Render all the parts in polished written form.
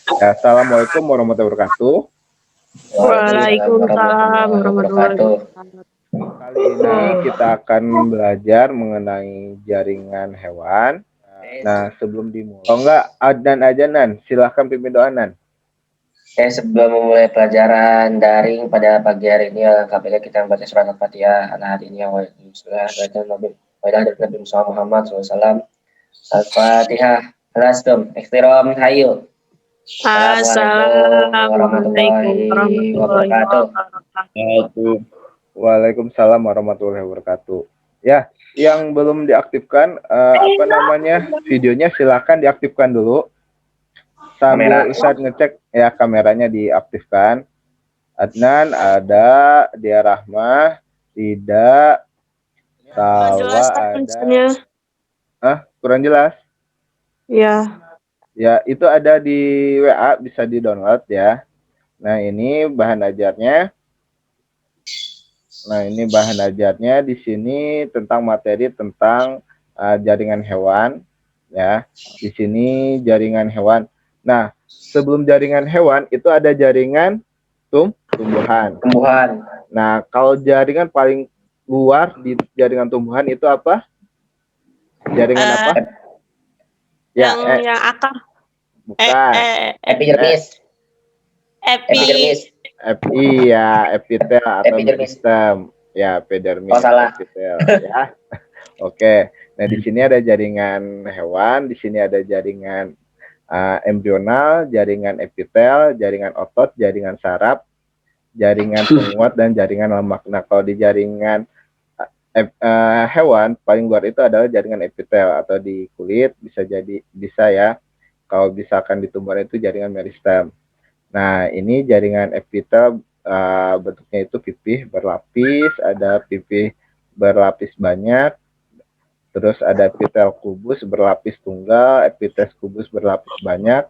Ya, assalamualaikum warahmatullahi wabarakatuh. Waalaikumsalam warahmatullahi wabarakatuh. wabarakatuh. Kali ini kita akan belajar mengenai jaringan hewan. Nah, sebelum dimulai, oh enggak, adzan, silahkan pimpin doa, Nan. Sebelum memulai pelajaran daring pada pagi hari ini, alangkah baiknya kita membaca surat Al-Fatihah ala hari ini. Nabi Muhammad SAW. Al-Fatihah. Alastum. Ikhtiram. Hayu. Assalamualaikum Assalamualaikum warahmatullahi warahmatullahi wabarakatuh. wabarakatuh. Waalaikumsalam warahmatullahi wabarakatuh. Ya, yang belum diaktifkan videonya silahkan diaktifkan dulu. Sambil Ustadz ngecek ya kameranya diaktifkan. Adnan ada, Dia Rahmah tidak, Salwa ada. Kurang jelas? Ya. Ya, itu ada di WA, bisa di-download ya. Nah, ini bahan ajarnya. Di sini tentang materi tentang jaringan hewan ya. Di sini jaringan hewan. Nah, sebelum jaringan hewan itu ada jaringan tumbuhan. Nah, kalau jaringan paling luar di jaringan tumbuhan itu apa? Jaringan apa? Yang akar. Bukan. Epidermis. Iya, epitel atau meristem. Ya, epidermis. Oh, salah. Epitel, ya. Oke. Nah, di sini ada jaringan hewan, di sini ada jaringan embrional, jaringan epitel, jaringan otot, jaringan saraf, jaringan penguat, dan jaringan lemak. Nah, kalau di jaringan hewan paling luar itu adalah jaringan epitel atau di kulit, bisa ya. Kalau misalkan di tumbuhan itu jaringan meristem. Nah, ini jaringan epitel bentuknya itu pipih berlapis, ada pipih berlapis banyak, terus ada epitel kubus berlapis tunggal, epitel kubus berlapis banyak,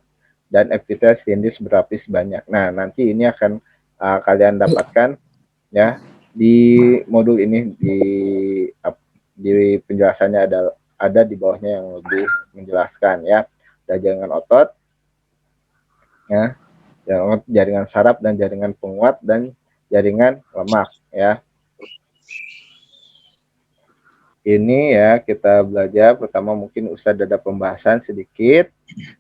dan epitel silindris berlapis banyak. Nah, nanti ini akan kalian dapatkan ya di modul ini, di penjelasannya ada di bawahnya yang lebih menjelaskan ya. Ada jaringan otot ya, jaringan saraf dan jaringan penguat dan jaringan lemak ya. Ini ya kita belajar pertama, mungkin Ustadz ada pembahasan sedikit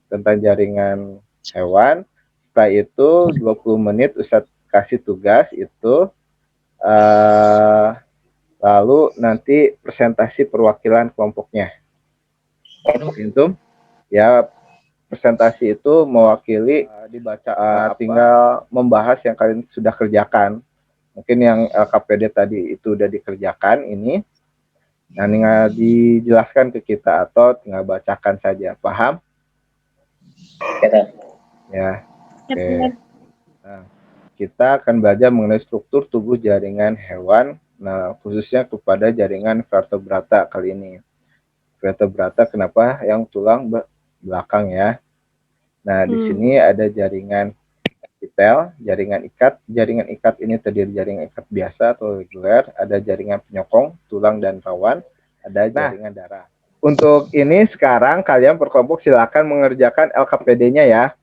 tentang jaringan hewan. Setelah itu 20 menit Ustadz kasih tugas itu, lalu nanti presentasi perwakilan kelompoknya. Itu ya, presentasi itu mewakili dibaca, tinggal membahas yang kalian sudah kerjakan. Mungkin yang LKPD tadi itu udah dikerjakan ini. Nah, tinggal dijelaskan ke kita atau tinggal bacakan saja. Paham? Ya. Oke. Nah, kita akan belajar mengenai struktur tubuh jaringan hewan. Nah, khususnya kepada jaringan vertebrata kali ini. Vertebrata kenapa yang tulang belakang ya. Nah, di sini ada jaringan epitel, jaringan ikat. Jaringan ikat ini terdiri jaringan ikat biasa atau reguler, ada jaringan penyokong, tulang dan rawan, ada jaringan darah. Untuk ini sekarang kalian per kelompok silakan mengerjakan LKPD-nya ya.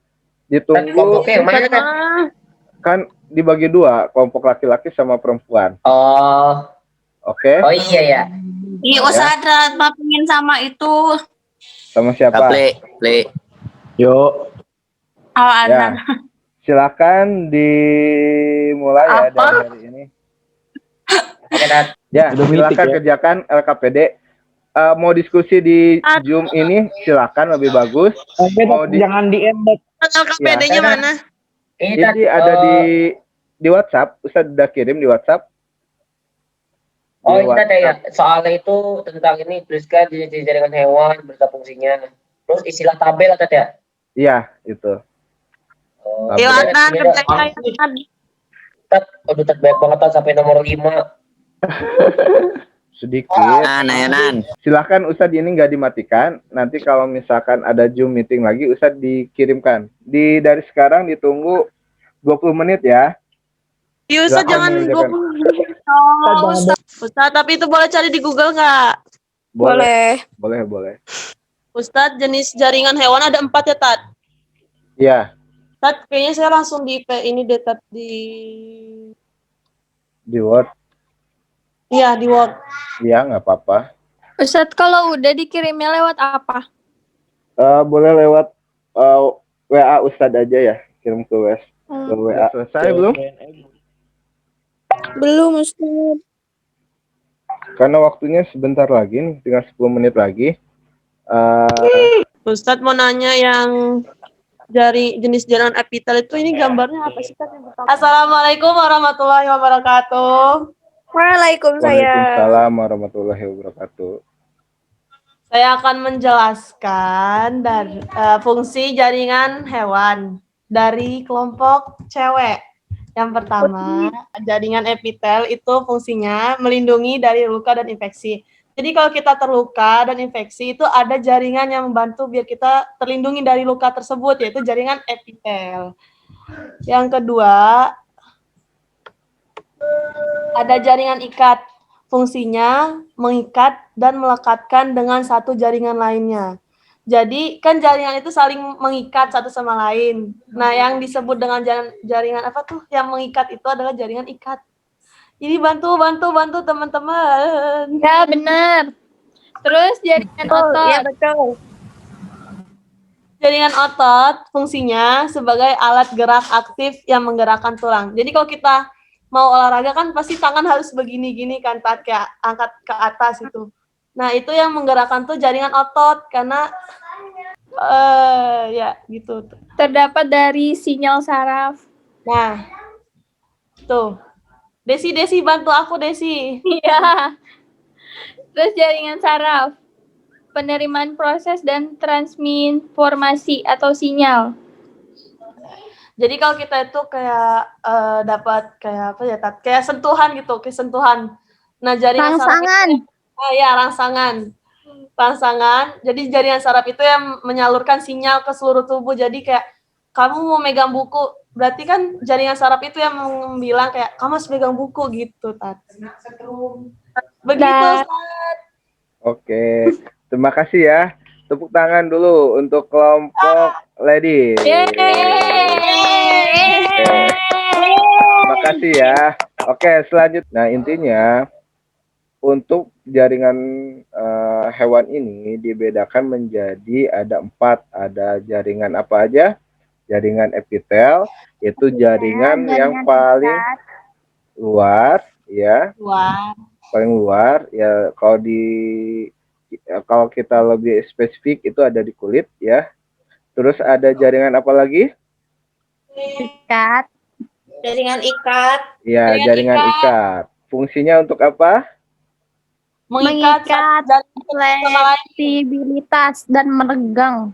Ditunggu. Kelompoknya yang mana kan? Kan dibagi dua, kelompok laki-laki sama perempuan. Oh. Oke. Oh iya ya. Iya, Ustadz, pengen sama itu. Sama siapa? Play. Yuk. Oh, Adnan. Ya. Silakan dimulai ya dari hari ini. Ya, silakan kerjakan LKPD. Mau diskusi di Zoom ini silakan, lebih bagus. Jangan di-embed. LKPD-nya mana? Ini ada di WhatsApp. Ustaz udah kirim di WhatsApp. Oh, itu ada ya. Soalnya itu tentang ini tuliskan di jaringan hewan berita fungsinya. Terus istilah tabel ada ya? Iya, itu. Iya, Adnan, kerjakan. Aduh, banyak banget sampai nomor 5. Sedikit. Nan. Silahkan Ustadz ini nggak dimatikan. Nanti kalau misalkan ada Zoom meeting lagi, Ustadz dikirimkan. Dari sekarang ditunggu 20 menit ya. Iya, Ustadz, jangan 20 menit. Ustadz, tapi itu boleh cari di Google nggak? Boleh. Ustadz, jenis jaringan hewan ada 4 ya, Tad? Iya. Tat, kayaknya saya langsung di ini deh, Tat, di Word. iya di Word. Ya, nggak apa-apa. Ustadz, kalau udah dikirimnya lewat apa? Boleh lewat WA Ustadz aja ya, kirim ke WA. Udah selesai belum? Belum, Ustadz. Karena waktunya sebentar lagi nih, tinggal 10 menit lagi. Ustadz mau nanya yang jenis jaringan epitel itu ini gambarnya apa sih, Tat? Assalamualaikum warahmatullahi wabarakatuh. Waalaikumsalam warahmatullahi wabarakatuh. Saya akan menjelaskan dari fungsi jaringan hewan dari kelompok cewek. Yang pertama, jaringan epitel itu fungsinya melindungi dari luka dan infeksi. Jadi kalau kita terluka dan infeksi itu ada jaringan yang membantu biar kita terlindungi dari luka tersebut, yaitu jaringan epitel. Yang kedua, ada jaringan ikat. Fungsinya mengikat dan melekatkan dengan satu jaringan lainnya. Jadi kan jaringan itu saling mengikat satu sama lain. Nah, yang disebut dengan jaringan apa tuh? Yang mengikat itu adalah jaringan ikat. Jadi bantu teman-teman. Ya, benar. Terus jaringan otot. Iya, betul. Jaringan otot fungsinya sebagai alat gerak aktif yang menggerakkan tulang. Jadi kalau kita mau olahraga kan pasti tangan harus begini-gini kan, Tat, kayak angkat ke atas itu. Nah, itu yang menggerakkan tuh jaringan otot karena ya gitu. Terdapat dari sinyal saraf. Nah, tuh. Desi bantu aku, Desi. Iya. Terus jaringan saraf. Penerimaan proses dan transformasi atau sinyal. Jadi kalau kita itu kayak dapat kayak apa ya, Tat? Kayak sentuhan gitu, kayak sentuhan. Nah, jaringan saraf itu rangsangan. Jadi jaringan saraf itu yang menyalurkan sinyal ke seluruh tubuh. Jadi kayak kamu mau megang buku, berarti kan jaringan saraf itu yang bilang kayak kamu harus megang buku gitu, Tat. Begitu, Tat. Oke, terima kasih ya. Tepuk tangan dulu untuk kelompok ladies. Terima kasih ya. Oke, selanjutnya. Nah, intinya untuk jaringan hewan ini dibedakan menjadi ada 4. Ada jaringan apa aja? Jaringan epitel, itu jaringan yang paling luar, ya. Paling luar, ya. Kalau kita lebih spesifik itu ada di kulit, ya. Terus ada jaringan apa lagi? Ikat. Jaringan ikat. Ya, jaringan ikat. Fungsinya untuk apa? Mengikat fleksibilitas dan meregang.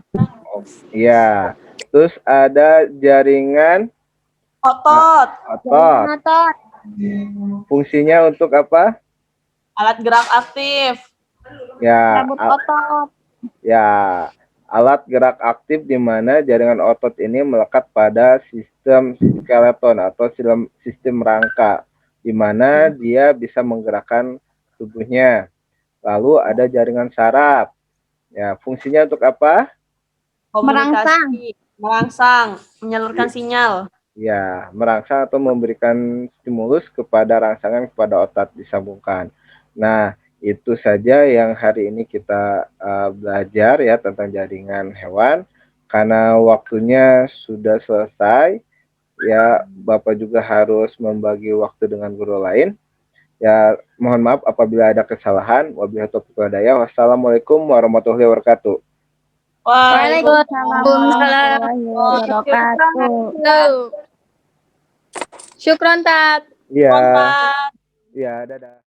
Ya. Terus ada jaringan otot. Otot. Fungsinya untuk apa? Alat gerak aktif. Ya. Rambut otot. Ya. Alat gerak aktif di mana jaringan otot ini melekat pada sistem skeleton atau sistem rangka, di mana dia bisa menggerakkan tubuhnya. Lalu ada jaringan saraf. Ya, fungsinya untuk apa? Merangsang, menyalurkan sinyal. Ya, merangsang atau memberikan stimulus kepada rangsangan kepada otot disambungkan. Nah, itu saja yang hari ini kita belajar ya tentang jaringan hewan. Karena waktunya sudah selesai, ya Bapak juga harus membagi waktu dengan guru lain. Ya, mohon maaf apabila ada kesalahan. Wabillahi taufiq wal hidayah. Wassalamualaikum warahmatullahi wabarakatuh. Waalaikumsalam warahmatullahi wabarakatuh. Syukron, Tat. Iya. Iya, dadah.